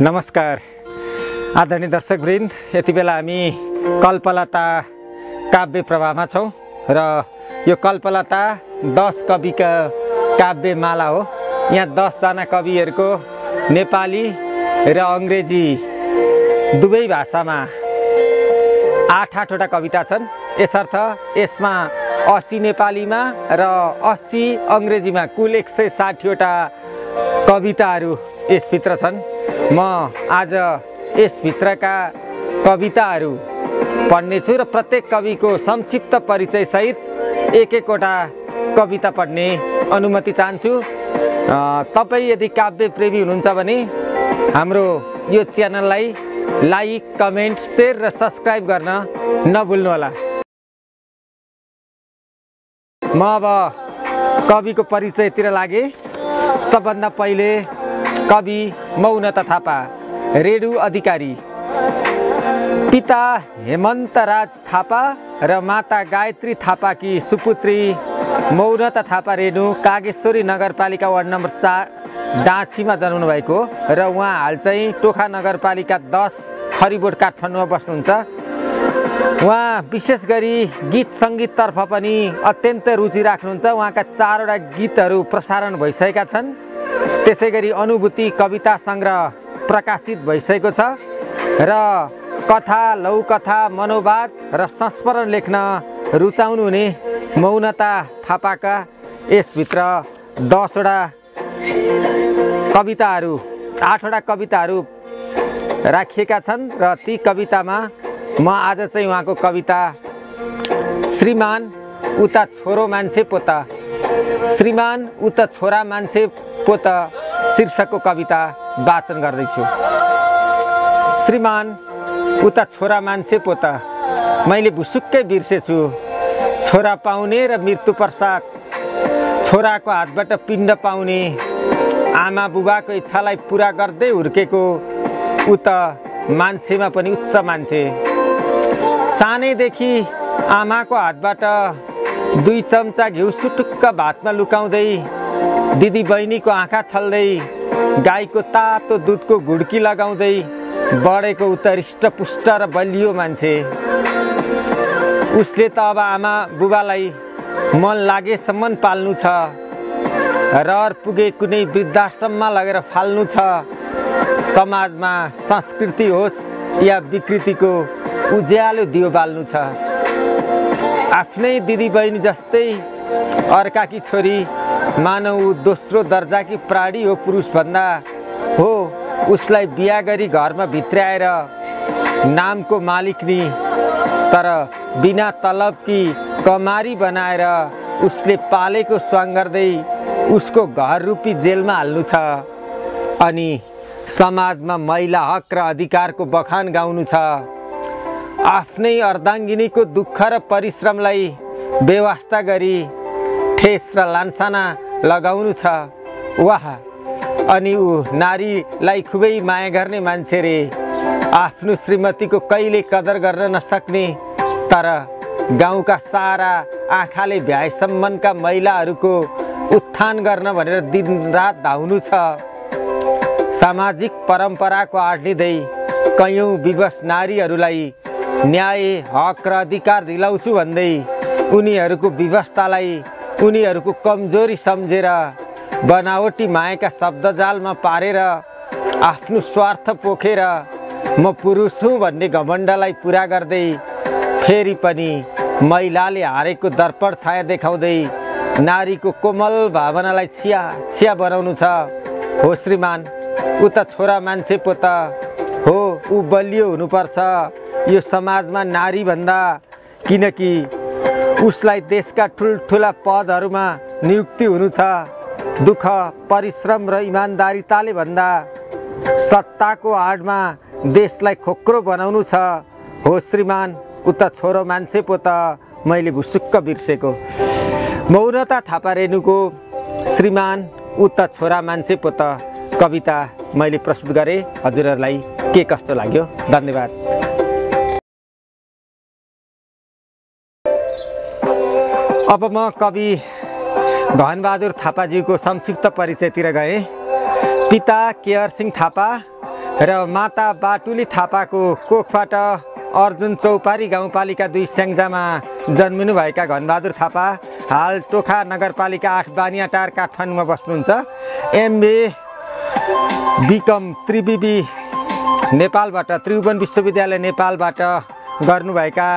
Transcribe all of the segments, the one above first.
नमस्कार आदरणीय दर्शकवृन्द, यति बेला हामी कल्पलता काव्य प्रभावमा छौं र यो कल्पलता 10 कविका काव्यमाला हो। यहाँ 10 जना कविहरूको नेपाली र अंग्रेजी दुवै भाषामा 8 वटा कविता छन्। यसर्थ यसमा 80 नेपालीमा र 80 अंग्रेजीमा कुल 160 वटा कविताहरू यसभित्र छन्। म आज यसभित्रका कविताहरू पढ्नेछु र प्रत्येक कविको संक्षिप्त परिचय सहित एक वटा कविता पढ्ने अनुमति चाहन्छु। तपाई यदि काव्य प्रेमी हुनुहुन्छ भने हाम्रो यो च्यानललाई लाइक, कमेन्ट, शेयर र सब्स्क्राइब गर्न नभुल्नुहोला। म अब कविको परिचयतिर लागे। सबभन्दा पहिले कवि मौनता थापा, रेणु अधिकारी। पिता हेमन्तराज थापा र माता गायत्री थापाकी सुपुत्री मौनता थापा रेणु कागेश्वरी नगरपालिका वार्ड नम्बर 4 डाँछीमा जन्मनु भएको र उहाँ हाल चाहिँ टोखा नगरपालिका 10 खरिबोट काठमाडौँमा बस्नुहुन्छ। उहाँ विशेष गरी गीत सङ्गीततर्फ पनि अत्यन्त रुचि राख्नुहुन्छ। उहाँका 4 वटा गीतहरू प्रसारण भइसकेका छन्। त्यसै गरी अनुभूति कविता सङ्ग्रह प्रकाशित भइसकेको छ र कथा, लौकथा, मनोवाद र संस्मरण लेख्न रुचाउनु हुने मौनता थापाका यसभित्र 10 वटा कविताहरू, 8 वटा कविताहरू राखिएका छन् र ती कवितामा म आज चाहिँ उहाँको कविता श्रीमान उता छोरो मान्छे पोता, श्रीमान उता छोरा मान्छे पोता शीर्षकको कविता वाचन गर्दैछु। श्रीमान उता छोरा मान्छे पोता, मैले भुसुक्कै बिर्सेछु छोरा पाउने र मृत्यु पश्चात छोराको हातबाट पिण्ड पाउने। आमा बुबाको इच्छालाई पुरा गर्दै हुर्केको उता मान्छेमा पनि उच्च मान्छे। सानैदेखि आमाको हातबाट 2 चम्चा घिउ सुटुक्क भातमा लुकाउँदै, दिदी बहिनीको आँखा छल्दै, गाईको तातो दुधको घुड्की लगाउँदै बढेको उता हृष्टपुष्ट र बलियो मान्छे। उसले त अब आमा बुबालाई मन लागेसम्म पाल्नु छ, रहर पुगे कुनै वृद्धाश्रममा लगेर फाल्नु छ। समाजमा संस्कृति होस् या विकृतिको उज्यालो दियो बाल्नु छ। आफ्नै दिदी बहिनी जस्तै अर्काकी छोरी मानव दोस्रो दर्जाकी प्राणी हो। पुरुष भन्दा हो उसलाई बिहा गरी घरमा भित्र्याएर नामको मालिकनी, तर बिना तलबकी कमारी बनाएर उसले पालेको स्वाङ गर्दै उसको घर रूपी जेलमा हाल्नु छ। अनि समाजमा महिला हक र अधिकारको बखान गाउनु छ। आफ्नै अर्धाङ्गिनीको दुःख र परिश्रमलाई बेवास्ता गरी ठेस र लान्छना लगाउनु छ। वाह! अनि ऊ नारीलाई खुबै माया गर्ने मान्छे रे। आफ्नो श्रीमतीको कहिले कदर गर्न नसक्ने, तर गाउँका सारा आँखाले भ्याएसम्मका महिलाहरूको उत्थान गर्न भनेर दिनरात धाउनु छ। सामाजिक परम्पराको आड लिँदै कयौं विवश नारीहरूलाई न्याय, हक र अधिकार दिलाउँछु भन्दै उनीहरूको विवशतालाई उनीहरूको कमजोरी सम्झेर बनावटी मायाका शब्दजालमा पारेर आफ्नो स्वार्थ पोखेर म पुरुष हुँ भन्ने घमण्डलाई पुरा गर्दै फेरि पनि महिलाले हारेको दर्पण छाया देखाउँदै नारीको कोमल भावनालाई छिया बनाउनु छ। हो श्रीमान उता छोरा मान्छे पोता, हो ऊ बलियो हुनुपर्छ यो समाजमा नारी भन्दा, किनकि उसलाई देशका ठुल्ठुला पदहरूमा नियुक्ति हुनु छ। दुःख, परिश्रम र इमान्दारिताले भन्दा सत्ताको आडमा देशलाई खोक्रो बनाउनु छ। हो श्रीमान उता छोरो मान्छे पोता, मैले भुसुक्क बिर्सेको। मौनता थापा रेणुको श्रीमान उता छोरा मान्छे पोता कविता मैले प्रस्तुत गरेँ। हजुरहरूलाई के कस्तो लाग्यो? धन्यवाद। अब म कवि धनबहादुर थापाज्यूको संक्षिप्त परिचयतिर गएँ। पिता केयर सिंह थापा र माता बाटुली थापाको कोखबाट अर्जुन चौपारी गाउँपालिका 2 स्याङ्जामा जन्मिनुभएका घनबहादुर थापा हाल टोखा नगरपालिका 8 बानियाटार काठमाडौँमा बस्नुहुन्छ। एमबी बिकम त्रिविबी नेपालबाट त्रिभुवन विश्वविद्यालय नेपालबाट गर्नुभएका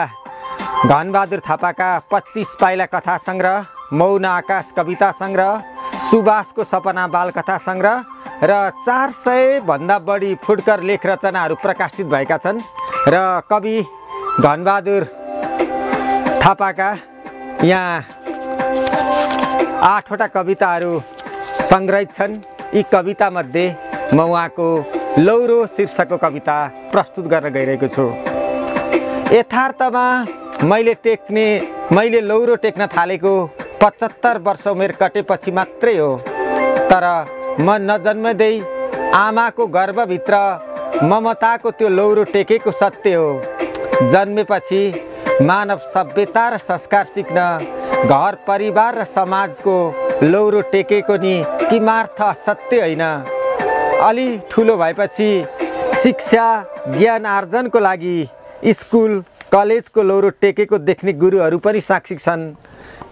घनबहादुर थापाका 25 पाइला कथा सङ्ग्रह, मौन आकाश कविता सङ्ग्रह, सुभाषको सपना बालकथा सङ्ग्रह र 400 भन्दा बढी फुटकर लेख रचनाहरू प्रकाशित भएका छन् र कवि घनबहादुर थापाका यहाँ 8 वटा कविताहरू सङ्ग्रहित छन्। यी कवितामध्ये म उहाँको लौरो शीर्षकको कविता प्रस्तुत गर्न गइरहेको छु। यथार्थमा मैले लौरो टेक्न थालेको 75 वर्ष उमेर कटेपछि मात्रै हो, तर म नजन्मदै आमाको गर्भभित्र ममताको त्यो लौरो टेकेको सत्य हो। जन्मेपछि मानव सभ्यता र संस्कार सिक्न घर परिवार र समाजको लौरो टेकेको नि किमार्थ सत्य होइन। अलि ठुलो भएपछि शिक्षा ज्ञान आर्जनको लागि स्कुल कलेजको लौरो टेकेको देख्ने गुरुहरू पनि साक्षी छन्।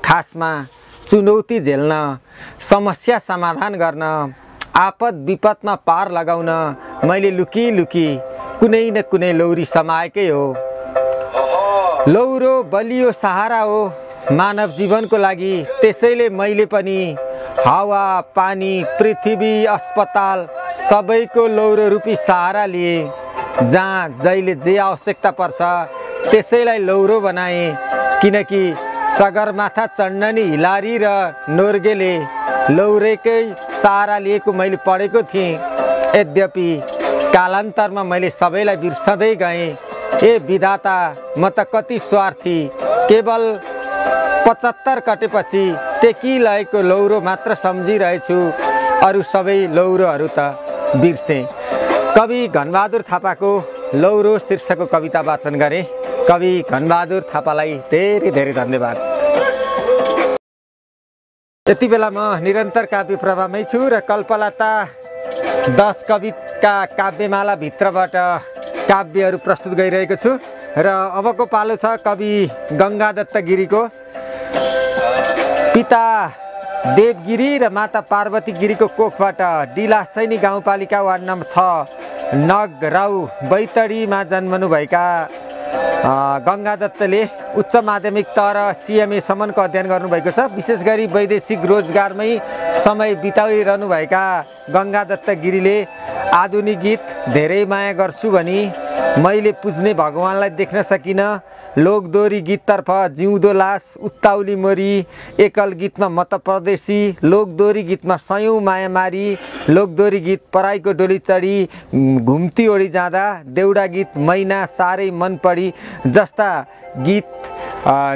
खासमा चुनौती झेल्न, समस्या समाधान गर्न, आपद विपदमा पार लगाउन मैले लुकी कुनै न कुनै लौरी समाएकै हो। लौरो बलियो सहारा हो मानव जीवनको लागि, त्यसैले मैले पनि हावा पानी पृथ्वी अस्पताल सबैको लौरो रूपी सहारा लिए। जहाँ जहिले जे आवश्यकता पर्छ त्यसैलाई लौरो बनाएँ, किनकि सगरमाथा चढ्न नि हिलारी र नोर्गेले लौरेकै सहारा लिएको मैले पढेको थिएँ। यद्यपि कालान्तरमा मैले सबैलाई बिर्सँदै गएँ। ए विधाता, म त कति स्वार्थी, केवल 75 कटेपछि टेकिरहेको लौरो मात्र सम्झिरहेछु, अरू सबै लौरोहरू त बिर्सेँ। कवि घनबहादुर थापाको लौरो शीर्षकको कविता वाचन गरेँ। कवि घनबहादुर थापालाई धेरै धेरै धन्यवाद। यति बेला म निरन्तर काव्य प्रभावमै छु र कल्पलता 10 कविका काव्यमाला भित्रबाट काव्यहरू प्रस्तुत गरिरहेको छु र अबको पालो छ कवि गङ्गादत्त गिरीको। पिता देवगिरी र माता पार्वती गिरीको कोखबाट डिलासैनी गाउँपालिका वार्ड नम्बर 6 नगराउ बैतडीमा जन्मनुभएका गङ्गादत्तले उच्च माध्यमिक तर CMA सम्मको अध्ययन गर्नुभएको छ। विशेष गरी वैदेशिक रोजगारमै समय बिताइरहनुभएका गङ्गादत्त गिरीले आधुनिक गीत धेरै माया गर्छु भनी मैले पुज्ने भगवानलाई देख्न सकिनँ, लोकदोरी गीततर्फ जिउँदो लास, उत्ताउली मोरी, एकल गीतमा मत परदेशी, लोकदोरी गीतमा सयौँ मायामारी, लोकदोरी गीत पराईको डोली चढी, घुम्ती ओडी जाँदा, देउडा गीत मैना साह्रै मन पडी जस्ता गीत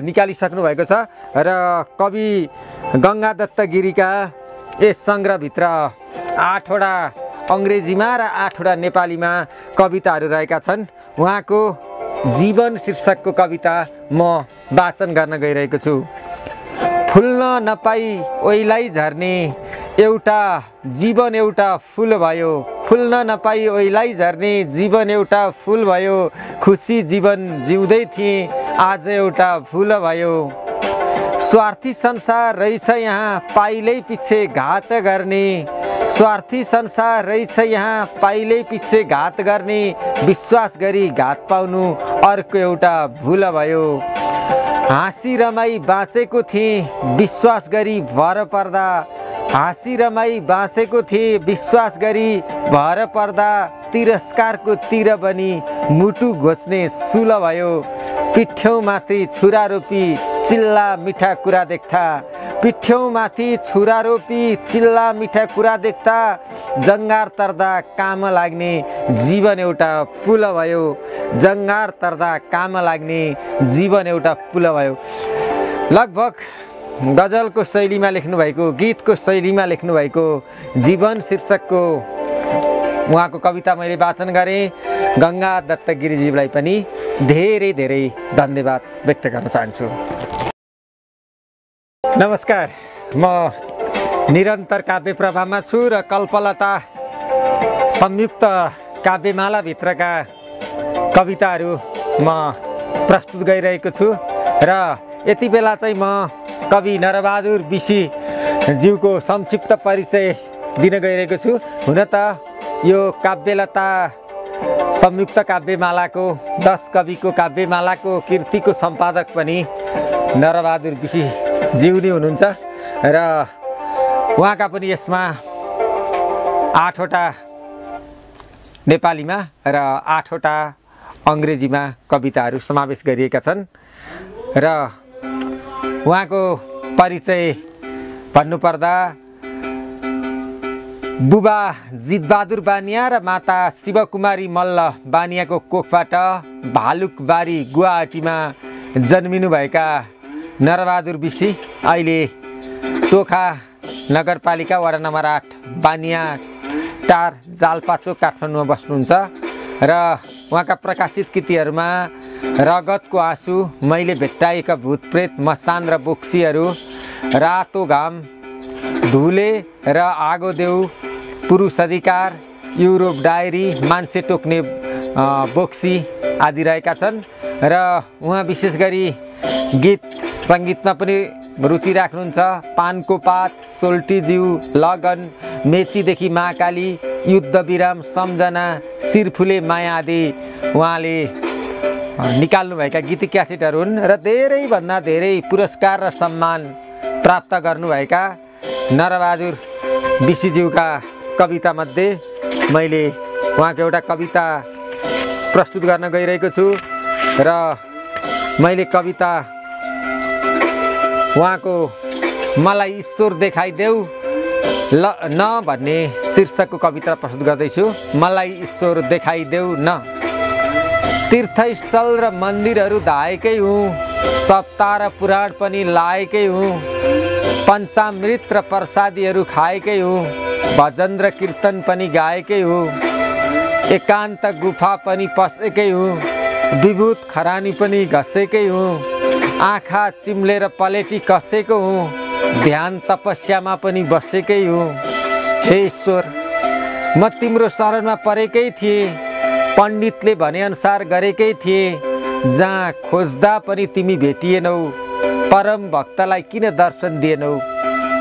निकालिसक्नु भएको छ र कवि गङ्गादत्त गिरीका यस सङ्ग्रहभित्र 8 वटा अङ्ग्रेजीमा र 8 वटा नेपालीमा कविताहरू रहेका छन्। उहाँको जीवन शीर्षकको कविता म वाचन गर्न गइरहेको छु। फुल्न नपाई ओइलाई झर्ने एउटा जीवन एउटा फुल भयो, फुल्न नपाई ओइलाई झर्ने जीवन एउटा फुल भयो, खुसी जीवन जिउँदै थिएँ आज एउटा फुल भयो। स्वार्थी संसार रहेछ यहाँ पाइलै पछि घात गर्ने, स्वार्थी संसार रहेछ यहाँ पाइलै पछि घात गर्ने, विश्वास गरी घात पाउनु अर्को एउटा भुल भयो। हाँसी रमाई बाँचेको थिएँ विश्वास गरी भर पर्दा, हाँसी रमाई बाँचेको थिएँ विश्वास गरी भर पर्दा, तिरस्कारको तिर बनी मुटु घोच्ने सुल भयो। पिठ्यौँ माथि छुरा रोपी चिल्ला मिठा कुरा देख्दा, पिठ्यौँ माथि छुरा रोपी चिल्ला मिठा कुरा देख्दा, जङ्गार तर्दा काम लाग्ने जीवन एउटा पुल भयो, जङ्गार तर्दा काम लाग्ने जीवन एउटा पुल भयो। लगभग गजलको शैलीमा लेख्नुभएको, गीतको शैलीमा लेख्नुभएको जीवन शीर्षकको उहाँको कविता मैले वाचन गरेँ। गङ्गादत्त गिरीजीलाई पनि धेरै धेरै धन्यवाद व्यक्त गर्न चाहन्छु। नमस्कार, म निरन्तर काव्य प्रभावमा छु र कल्पलता संयुक्त काव्यमालाभित्रका कविताहरू म प्रस्तुत गरिरहेको छु र यति बेला चाहिँ म कवि नरबहादुर बिसी ज्यूको संक्षिप्त परिचय दिन गइरहेको छु। हुन त यो काव्यलता संयुक्त काव्यमालाको 10 कविको काव्यमालाको कृतिको सम्पादक पनि नरबहादुर बिसी ज्यू नै हुनुहुन्छ र उहाँका पनि यसमा 8 वटा नेपालीमा र 8 वटा अङ्ग्रेजीमा कविताहरू समावेश गरिएका छन् र उहाँको परिचय भन्नुपर्दा बुबा जितबहादुर बानिया र माता शिवकुमारी मल्ल बानियाको कोखबाट भालुकबारी गुवाहाटीमा जन्मिनुभएका नरबहादुर बिसी अहिले टोखा नगरपालिका वडा नम्बर 8 बानिया टार जालपाचोक काठमाडौँमा बस्नुहुन्छ र उहाँका प्रकाशित कृतिहरूमा रगतको आँसु, मैले भेट्टाएका भूतप्रेत, मसान र बोक्सीहरू, रातो घाम, धुले र आगो देऊ, पुरुष अधिकार, युरोप डायरी, मान्छे टोक्ने बोक्सी आदि रहेका छन् र उहाँ विशेष गरी गीत सङ्गीतमा पनि रुचि राख्नुहुन्छ। पानको पात, सोल्टी ज्यू, लगन, मेचीदेखि महाकाली, युद्ध विराम, सम्झना, शिरफुले माया आदि उहाँले निकाल्नुभएका गीत क्यासेटहरू हुन् र धेरैभन्दा धेरै पुरस्कार र सम्मान प्राप्त गर्नुभएका नरबहादुर बिसीज्यूका कवितामध्ये मैले उहाँको एउटा कविता प्रस्तुत गर्न गइरहेको छु र मैले कविता उहाँको मलाई ईश्वर देखाइदेऊ न भन्ने शीर्षकको कविता प्रस्तुत गर्दैछु। मलाई ईश्वर देखाइदेऊ न। तीर्थस्थल र मन्दिरहरू धाएकै हुँ, सप्ताह र पुराण पनि लाएकै हुँ, पञ्चामृत र प्रसादीहरू खाएकै हुँ, भजन र कीर्तन पनि गाएकै हुँ, एकान्त गुफा पनि पसेकै हुँ, विभूत खरानी पनि घसेकै हुँ, आँखा चिम्लेर पलेटी कसेको हुँ, ध्यान तपस्यामा पनि बसेकै हुँ। हे ईश्वर, म तिम्रो शरणमा परेकै थिएँ, पण्डितले भनेअनुसार गरेकै थिएँ, जहाँ खोज्दा पनि तिमी भेटिएनौ, परम भक्तलाई किन दर्शन दिएनौ।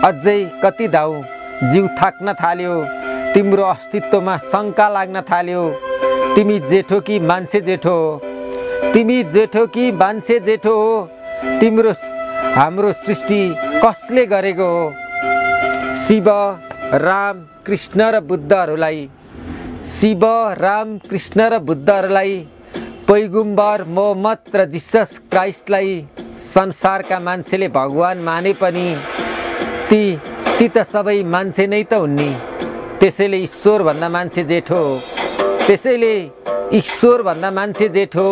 अझै कति धाउँ, जिउ थाक्न थाल्यो, तिम्रो अस्तित्वमा शङ्का लाग्न थाल्यो। तिमी जेठो कि मान्छे जेठो हो, तिमी जेठो कि मान्छे जेठो हो, तिम्रो हाम्रो सृष्टि कसले गरेको हो। शिव, राम, कृष्ण र बुद्धहरूलाई, शिव, राम, कृष्ण र बुद्धहरूलाई, पैगम्बर मोहम्मद र जिसस क्राइस्टलाई संसारका मान्छेले भगवान माने पनि ती त सबै मान्छे नै त हुन् नि। त्यसैले ईश्वर भन्दा मान्छे जेठो हो, त्यसैले ईश्वर भन्दा मान्छे जेठो।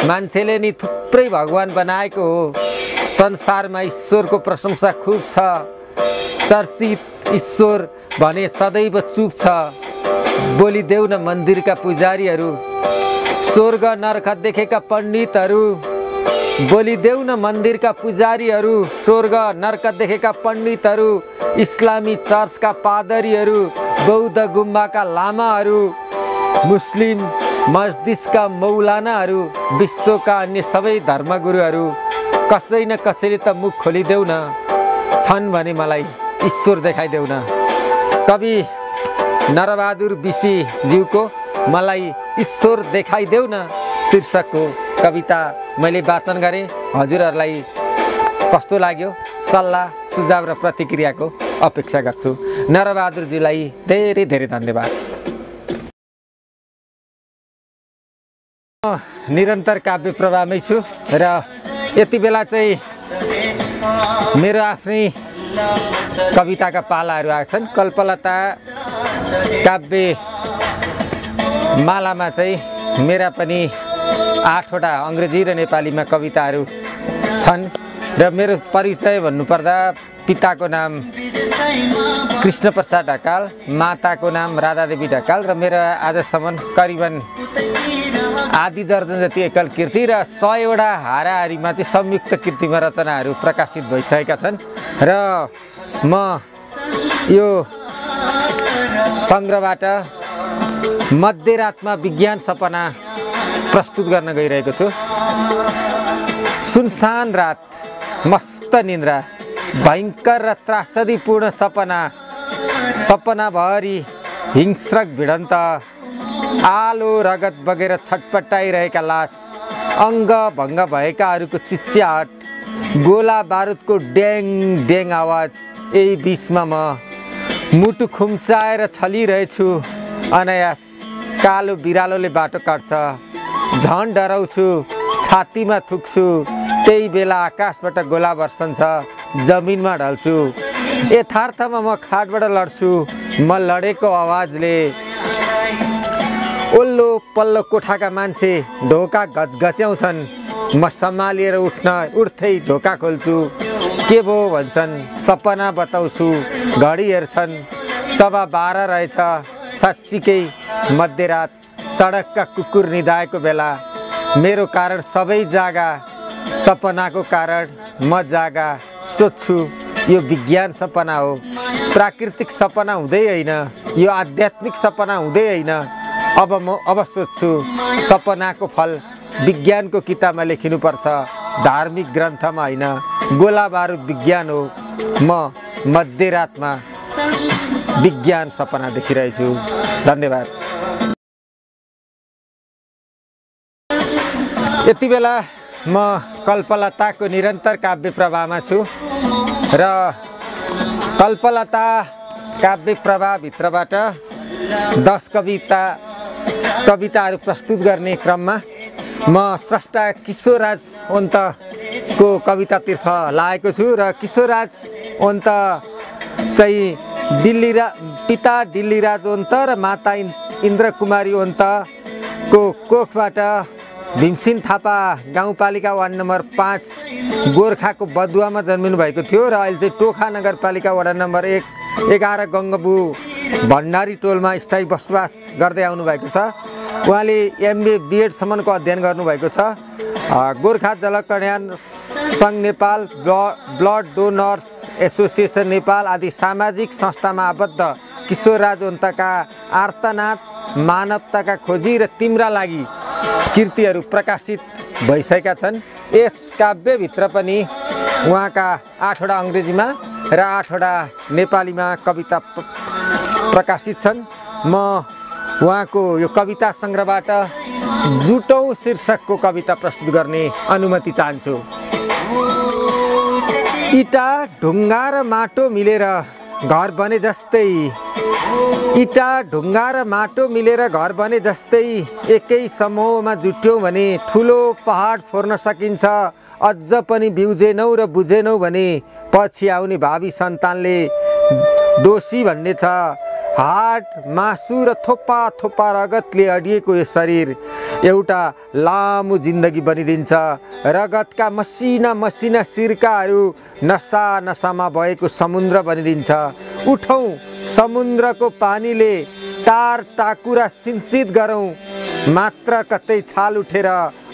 मान्छेले नि थुप्रै भगवान बनाएको हो। संसारमा ईश्वरको प्रशंसा खुब छ, चर्चित ईश्वर भने सदैव चुप छ। बोलिदेऊ न मन्दिरका पुजारीहरू, स्वर्ग नरक देखेका पण्डितहरू, बोलिदेऊ न मन्दिरका पुजारीहरू, स्वर्ग नरक देखेका पण्डितहरू, इस्लामी चर्चका पादरीहरू, बौद्ध गुम्बाका लामाहरू, मुस्लिम मस्जिदका मौलानाहरू, विश्वका अन्य सबै धर्मगुरुहरू, कसै न कसैले त मुख खोलिदेऊ न, छन् भने मलाई ईश्वर देखाइदेऊ न। कवि नरबहादुर बिसी ज्यूको मलाई ईश्वर देखाइदेऊ न शीर्षकको कविता मैले वाचन गरेँ। हजुरहरूलाई कस्तो लाग्यो? सल्लाह सुझाव र प्रतिक्रियाको अपेक्षा गर्छु। नरबहादुरजीलाई धेरै धेरै धन्यवाद। निरन्तर काव्य प्रवाहमै छु र यति बेला चाहिँ मेरो आफ्नै कविताका पालाहरू आएका छन्। कल्पलता काव्य मालामा चाहिँ मेरा पनि 8 वटा अङ्ग्रेजी र नेपालीमा कविताहरू छन् र मेरो परिचय भन्नुपर्दा पिताको नाम कृष्णप्रसाद ढकाल, माताको नाम राधादेवी ढकाल र मेरो आजसम्म करिबन आधी दर्जन जति एकल कृति र 100 वटा हाराहारीमा चाहिँ संयुक्त कृतिमा रचनाहरू प्रकाशित भइसकेका छन् र म यो सङ्ग्रहबाट मध्यरातमा विज्ञान सपना प्रस्तुत गर्न गइरहेको छु। सुनसान रात, मस्त निन्द्रा, भयङ्कर र त्रासदीपूर्ण सपनाभरि हिंस्रक भिडन्त, आलो रगत बगेर छटपटाइरहेका लास, अङ्ग भङ्ग भएकाहरूको चिच्याट, गोला बारुदको ड्याङ ड्याङ आवाज। यही बिचमा म मुटु खुम्चाएर छलिरहेछु। अनायास कालो बिरालोले बाटो काट्छ, झन् डराउँछु, छातीमा थुक्छु। त्यही बेला आकाशबाट गोला बर्सन्छ, जमिनमा ढल्छु। यथार्थमा म खाटबाट लड्छु। म लडेको आवाजले ओल्लो पल्लो कोठाका मान्छे ढोका घचघच्याउँछन्। म सम्हालिएर उठ्दै ढोका खोल्छु। के भो भन्छन्, सपना बताउँछु। घडी हेर्छन्, 12:15 रहेछ। साँच्चीकै मध्यरात, सडकका कुकुर निदाएको बेला। मेरो कारण सबै जागा, सपनाको कारण म जागा। सोच्छु यो विज्ञान सपना हो, प्राकृतिक सपना हुँदै होइन, यो आध्यात्मिक सपना हुँदै होइन। अब सोच्छु सपनाको फल विज्ञानको किताबमा लेखिनुपर्छ, धार्मिक ग्रन्थमा होइन। गोला बारुद विज्ञान हो। म मध्यरातमा विज्ञान सपना देखिरहेछु। धन्यवाद। यति बेला म कल्पलताको निरन्तर काव्य प्रवाहमा छु र कल्पलता काव्य प्रवाहभित्रबाट 10 कविताहरू प्रस्तुत गर्ने क्रममा म स्रष्टा किशोरराज ओन्तको कवितातर्फ लागेको छु। र किशोरराज ओन्त चाहिँ पिता दिल्लीराज ओन्त र माता इन्द्रकुमारी ओन्तको कोखबाट भीमसिंह थापा गाउँपालिका वार्ड नम्बर 5 गोर्खाको बदुवामा जन्मिनु भएको थियो र अहिले चाहिँ टोखा नगरपालिका वडा नम्बर 11 गङ्गबु भण्डारी टोलमा स्थायी बसोबास गर्दै आउनु भएको छ। उहाँले MA BEd सम्मको अध्ययन गर्नुभएको छ। गोर्खा जलकल्याण सङ्घ Nepal, blood donors association Nepal आदि सामाजिक संस्थामा आबद्ध किशोरराज ओन्तका आर्तनाद, मानवताका खोजी र तिम्रा लागि कृतिहरू प्रकाशित भइसकेका छन्। यस काव्यभित्र पनि उहाँका 8वटा अङ्ग्रेजीमा र 8वटा नेपालीमा कविता प्रकाशित छन्। म उहाँको यो कविता सङ्ग्रहबाट जुटौँ शीर्षकको कविता प्रस्तुत गर्ने अनुमति चाहन्छु। इटा ढुङ्गा र माटो मिलेर घर बने जस्तै, इटा ढुङ्गा र माटो मिलेर घर बने जस्तै, एकै समूहमा जुट्यौँ भने ठुलो पहाड फोर्न सकिन्छ। अझ पनि बिउजेनौ र बुझेनौ भने पछि आउने भावी सन्तानले दोषी भन्ने छ। हाड, मासु र थोपा थोपा रगतले अडिएको यो शरीर एउटा लामो जिन्दगी बनिदिन्छ। रगतका मसिना मसिना सिर्काहरू नसा नसामा भएको समुद्र बनिदिन्छ। उठौँ, समुद्रको पानीले टार टाकुरा सिन्सित गरौँ। मात्र कतै छाल उठेर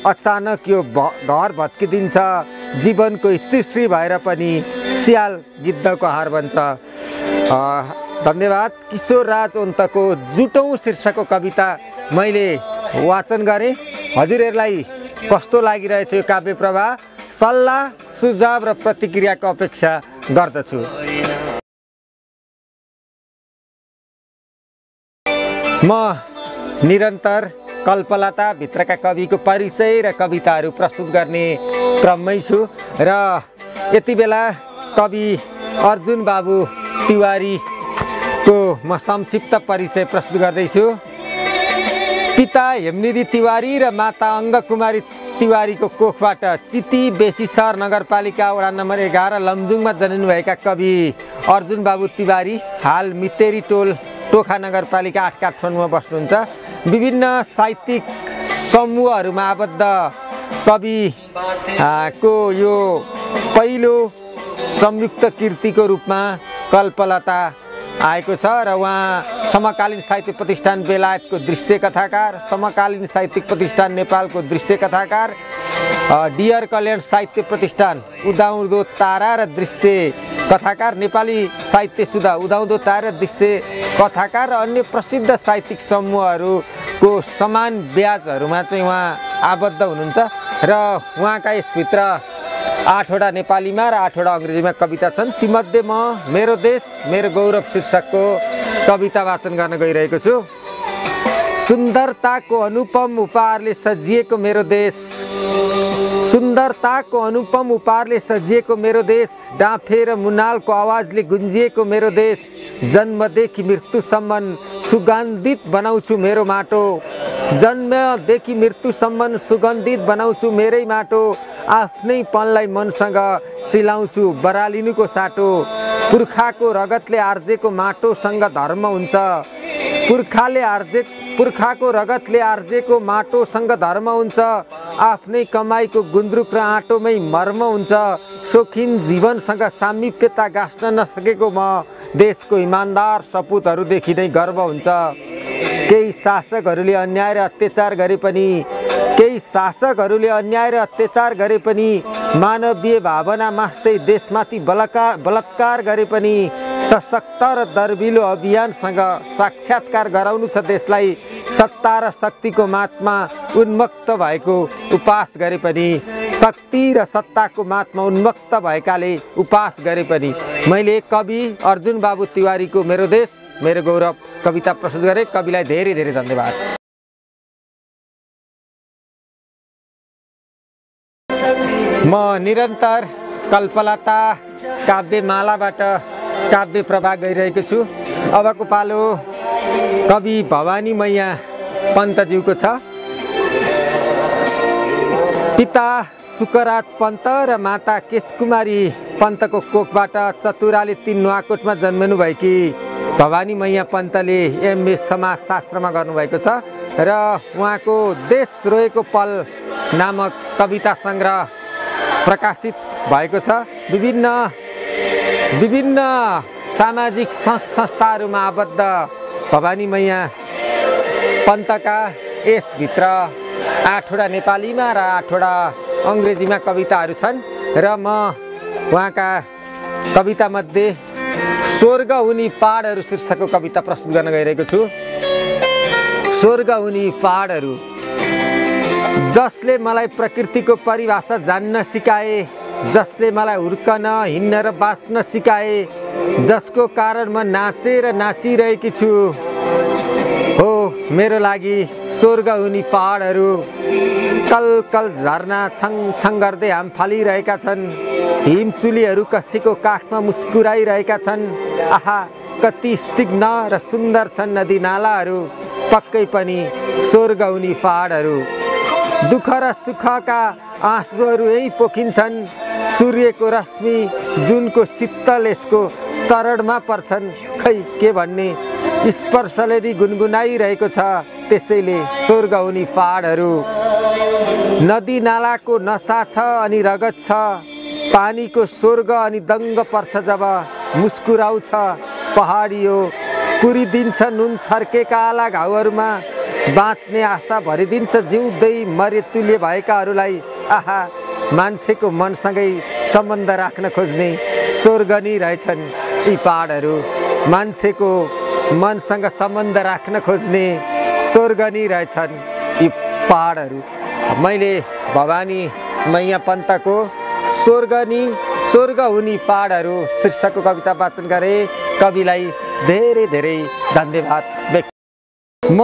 अचानक यो घर भत्किदिन्छ। जीवनको स्त्री भएर पनि स्याल गिद्धको हार बन्छ। धन्यवाद। किशोरराज ओन्तको जुटौँ शीर्षकको कविता मैले वाचन गरेँ। हजुरहरूलाई कस्तो लागिरहेछ यो काव्य प्रवाह? सल्लाह, सुझाव र प्रतिक्रियाको अपेक्षा गर्दछु। म निरन्तर कल्पलता भित्रका कविको परिचय र कविताहरू प्रस्तुत गर्ने क्रममै छु र यति बेला कवि अर्जुन बाबु तिवारीको म संक्षिप्त परिचय प्रस्तुत गर्दैछु। पिता हेमनिधि तिवारी र माता अङ्गकुमारी तिवारीको कोखबाट चिती बेसीसर नगरपालिका वडा नम्बर 11 लमजुङमा जन्मिनुभएका कवि अर्जुन बाबु तिवारी हाल मितेरी टोल टोखा नगरपालिका 8 काठमाडौँमा बस्नुहुन्छ। विभिन्न साहित्यिक समूहहरूमा आबद्ध कविको यो पहिलो संयुक्त कृतिको रूपमा कल्पलता आएको छ र उहाँ समकालीन साहित्य प्रतिष्ठान बेलायतको दृश्य कथाकार, समकालीन साहित्यिक प्रतिष्ठान नेपालको दृश्य कथाकार, डियर कल्याण साहित्य प्रतिष्ठान उदाउँदो तारा र दृश्य कथाकार, नेपाली साहित्य सुधा उदाउँदो तारा दृश्य कथाकार र अन्य प्रसिद्ध साहित्यिक समूहहरूको समान ब्याजहरूमा चाहिँ उहाँ आबद्ध हुनुहुन्छ र उहाँका यसभित्र 8वटा नेपालीमा र 8वटा अङ्ग्रेजीमा कविता छन्। तीमध्ये म मेरो देश मेरो गौरव शीर्षकको कविता वाचन गर्न गइरहेको छु। सुन्दरताको अनुपम उपहारले सजिएको मेरो देश, सुन्दरताको अनुपम उपहारले सजिएको मेरो देश, डाँफे र मुनालको आवाजले गुन्जिएको मेरो देश, जन्मदेखि मृत्युसम्म सुगन्धित बनाउँछु मेरो माटो, जन्मदेखि मृत्युसम्म सुगन्धित बनाउँछु मेरै माटो, आफ्नै पनलाई मनसँग सिलाउँछु बरालिनुको साटो, पुर्खाको रगतले आर्जेको माटोसँग धर्म हुन्छ, पुर्खाको रगतले आर्जेको माटोसँग धर्म हुन्छ, आफ्नै कमाईको गुन्द्रुक र आँटोमै मर्म हुन्छ, शौखिन जीवनसँग सामिप्यता गाँस्न नसकेको म देशको इमान्दार सपुतहरूदेखि नै गर्व हुन्छ। केही शासकहरूले अन्याय र अत्याचार गरे पनि मानवीय भावना मास्दै देशमाथि बलात्कार गरे पनि सशक्त र दर्बिलो अभियानसँग साक्षात्कार गराउनु छ देशलाई, सत्ता र शक्तिको मातमा उन्मुक्त भएको उपास गरे पनि, शक्ति र सत्ताको मातमा उन्मुक्त भएकाले उपास गरे पनि। मैले कवि अर्जुन बाबु तिवारीको मेरो देश मेरो गौरव कविता प्रस्तुत गरेँ। कविलाई धेरै धेरै धन्यवाद। म निरन्तर कल्पलता काव्यमालाबाट काव्य प्रवाह गइरहेको छु। अबको पालो कवि भवानी मैया पन्तज्यूको छ। पिता सुकराज पन्त र माता केशकुमारी पन्तको कोखबाट चतुराले 3 नुवाकोटमा जन्मनु भएकी भवानी मैया पन्तले MA समाजशास्त्रमा गर्नुभएको छ र उहाँको देश रोएको पल नामक कविता सङ्ग्रह प्रकाशित भएको छ। विभिन्न सामाजिक संस्थाहरूमा आबद्ध भवानी मैया पन्तका यसभित्र 8वटा नेपालीमा र 8वटा अङ्ग्रेजीमा कविताहरू छन् र म उहाँका कवितामध्ये स्वर्ग हुने पहाडहरू शीर्षकको कविता प्रस्तुत गर्न गइरहेको छु। स्वर्ग हुने पहाडहरू। जसले मलाई प्रकृतिको परिभाषा जान्न सिकाए, जसले मलाई हुर्कन हिँड्न र बाँच्न सिकाए, जसको कारण म नाचेर नाचिरहेकी छु, हो मेरो लागि स्वर्ग हुने पहाडहरू। कल कल झर्ना छङ छङ गर्दै हाम फालिरहेका छन्, हिमचुलीहरू कसैको काखमा मुस्कुराइरहेका छन्। आहा कति स्निग्ध र सुन्दर छन् नदी नालाहरू, पक्कै पनि स्वर्ग हुने पहाडहरू। दुःख र सुखका आँसुहरू यही पोखिन्छन्, सूर्यको रश्मि जुनको शीतल यसको शरणमा पर्छन्। खै के भन्ने, स्पर्शले नि गुनगुनाइरहेको छ, त्यसैले स्वर्ग हुने पहाडहरू। नदी नालाको नसा छ अनि रगत छ, पानीको स्वर्ग अनि दङ्ग पर्छ जब मुस्कुराउँछ पहाडी हो। पुरिदिन्छ नुन छर्केका आला घाउहरूमा, बाँच्ने आशा भरिदिन्छ जिउँदै मरेतुल्य भएकाहरूलाई। आहा मान्छेको मनसँगै सम्बन्ध राख्न खोज्ने स्वर्ग नै रहेछन् यी पहाडहरू। मान्छेको मनसँग सम्बन्ध राख्न खोज्ने स्वर्ग नै रहेछन् यी पहाडहरू। मैले भवानी मैया पन्तको स्वर्ग हुने पहाडहरू शीर्षकको कविता वाचन गरेँ। कविलाई धेरै धेरै धन्यवाद व्यक्त। म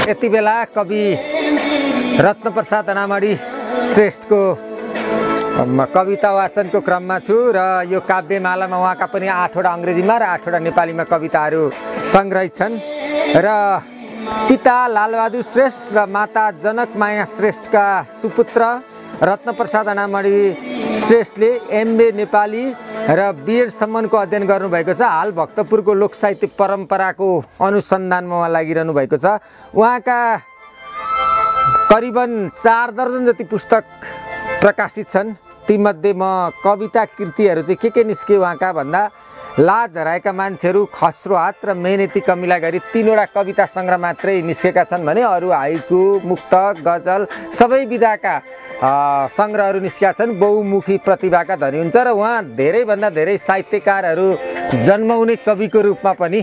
यति बेला कवि रत्नप्रसाद अनामडी श्रेष्ठको कविता वाचनको क्रममा छु र यो काव्यमालामा उहाँका पनि 8वटा अङ्ग्रेजीमा र 8वटा नेपालीमा कविताहरू सङ्ग्रहित छन् र पिता लालबहादुर श्रेष्ठ र माता जनकमाया श्रेष्ठका सुपुत्र रत्नप्रसाद अनामडी श्रेष्ठले MA नेपाली र BEdसम्मको अध्ययन गर्नुभएको छ। हाल भक्तपुरको लोकसाहित्य परम्पराको अनुसन्धानमा उहाँ लागिरहनु भएको छ। उहाँका करिबन 4 दर्जन जति पुस्तक प्रकाशित छन्। तीमध्ये म कविता कृतिहरू चाहिँ के निस्के उहाँका भन्दा लाज हराएका मान्छेहरू, खस्रो हात र मेहनती कमिला गरी 3वटा कविता सङ्ग्रह मात्रै निस्केका छन् भने अरू हाइकु, मुक्तक, गजल सबै विधाका सङ्ग्रहहरू निस्केका छन्। बहुमुखी प्रतिभाका धनी हुन्छ र उहाँ धेरैभन्दा धेरै साहित्यकारहरू जन्माउने कविको रूपमा पनि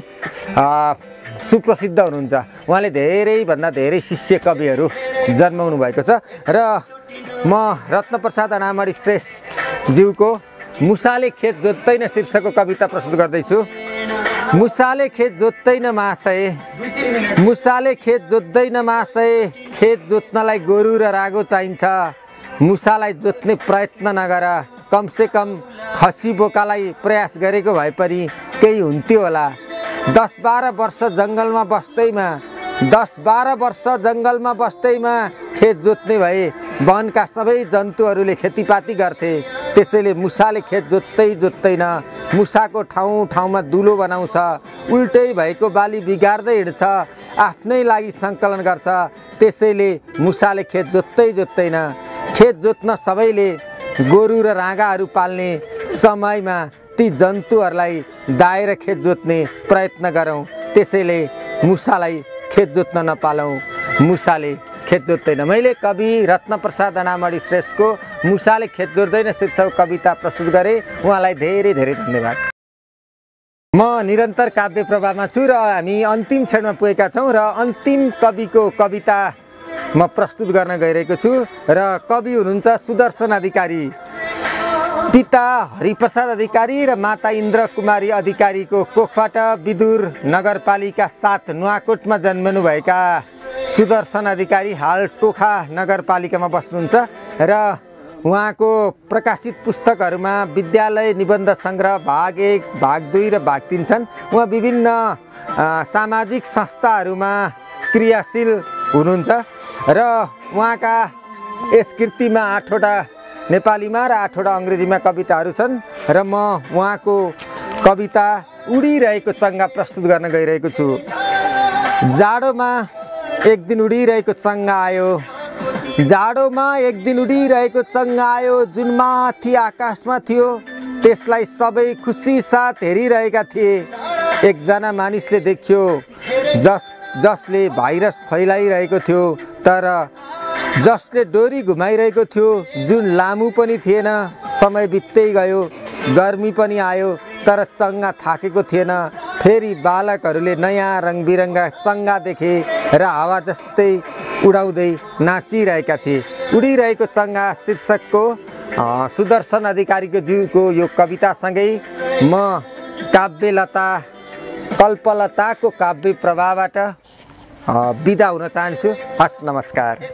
सुप्रसिद्ध हुनुहुन्छ। उहाँले धेरैभन्दा धेरै शिष्य कविहरू जन्माउनु भएको छ र म रत्नप्रसाद अनामडी श्रेष्ठज्यूको मुसाले खेत जोत्दैन शीर्षकको कविता प्रस्तुत गर्दैछु। मुसाले खेत जोत्दैन महाशय, मुसाले खेत जोत्दैन महाशय, खेत जोत्नलाई गोरु र रागो चाहिन्छ। मुसालाई जोत्ने प्रयत्न नगर, कमसे कम खसी बोकालाई प्रयास गरेको भए पनि केही हुन्थ्यो होला। 10-12 वर्ष जङ्गलमा बस्दैमा 10-12 वर्ष जङ्गलमा बस्दैमा खेत जोत्ने भए वनका सबै जन्तुहरूले खेतीपाती गर्थे। त्यसैले मुसाले खेत जोत्दैन, मुसाको ठाउँ ठाउँमा दुलो बनाउँछ, उल्टै भएको बाली बिगार्दै हिँड्छ, आफ्नै लागि सङ्कलन गर्छ। त्यसैले मुसाले खेत जोत्दैन। खेत जोत्न सबैले गोरु र राँगाहरू पाल्ने समयमा ती जन्तुहरूलाई दाएर खेत जोत्ने प्रयत्न गरौँ। त्यसैले मुसालाई खेत जोत्न नपालौँ, मुसाले खेत जोत्दैन। मैले कवि रत्नप्रसाद अनामडी श्रेष्ठको मुसाले खेत जोत्दैन शीर्षक कविता प्रस्तुत गरेँ। उहाँलाई धेरै धेरै धन्यवाद। म निरन्तर काव्य प्रभावमा छु र हामी अन्तिम क्षणमा पुगेका छौँ र अन्तिम कविको कविता म प्रस्तुत गर्न गइरहेको छु र कवि हुनुहुन्छ सुदर्शन अधिकारी। पिता हरिप्रसाद अधिकारी र माता इन्द्र कुमारी अधिकारीको कोखबाट विदुर नगरपालिका 7 नुवाकोटमा जन्मनुभएका सुदर्शन अधिकारी हाल टोखा नगरपालिकामा बस्नुहुन्छ र उहाँको प्रकाशित पुस्तकहरूमा विद्यालय निबन्ध सङ्ग्रह भाग 1, भाग 2 र भाग 3 छन्। उहाँ विभिन्न सामाजिक संस्थाहरूमा क्रियाशील हुनुहुन्छ र उहाँका यस कृतिमा 8वटा नेपालीमा र 8वटा अङ्ग्रेजीमा कविताहरू छन् र म उहाँको कविता उडिरहेको चङ्गा प्रस्तुत गर्न गइरहेको छु। जाडोमा एक दिन उडिरहेको चङ्गा आयो, जाडोमा एक दिन उडिरहेको चङ्गा आयो, जुन माथि आकाशमा थियो त्यसलाई सबै खुसी साथ हेरिरहेका थिए। एकजना मानिसले देख्यो जसले भाइरस फैलाइरहेको थियो, तर जसले डोरी घुमाइरहेको थियो जुन लामो पनि थिएन। समय बित्दै गयो, गर्मी पनि आयो, तर चङ्गा थाकेको थिएन। फेरि बालकहरूले नयाँ रङबिरङ्गा चङ्गा देखे र हावा जस्तै उडाउँदै नाचिरहेका थिए। उडिरहेको चङ्गा शीर्षकको सुदर्शन अधिकारीको ज्यूको यो कवितासँगै म काव्यलता कल्पलताको काव्य प्रभावबाट बिदा हुन चाहन्छु। हस्, नमस्कार।